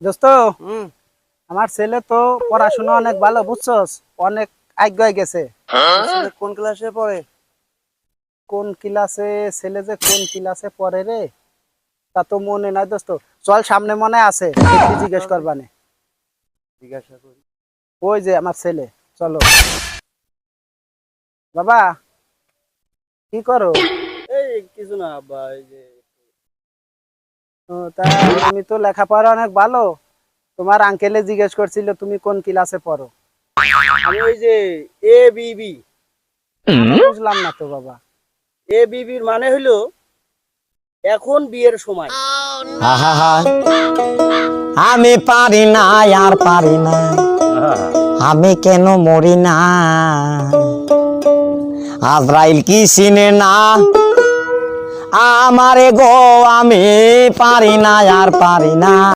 দোস্ত আমার ছেলে তো পড়াশোনা অনেক ভালো, বুঝছস? অনেক আগ্য হয়ে গেছে। ছেলে কোন ক্লাসে পড়ে? কোন ক্লাসে ছেলে যে কোন ক্লাসে পড়ে রে, তা তো মনে নাই দোস্ত। চল সামনে মনে আছে, দেখি জিজ্ঞেস করবানে। জিজ্ঞাসা করি। ওই যে আমার ছেলে, চলো। বাবা কি করো? এই কিছু না আব্বা, এই যে ও, তা তুমি তো লেখাপড়া অনেক ভালো। তোমার আঙ্কেলে জিজ্ঞেস করছিল তুমি কোন ক্লাসে পড়ো। আমি ওই যে এ বিবি। আমি বুঝলাম না তো বাবা। এ বিবির মানে হইলো এখন বিয়ের সময়। আহা, আমি পারি না আর পারি না, আমি কেন মরি না। আজরাইল কি চিনে না আমারে গো, আমি পারি না আর পারি না।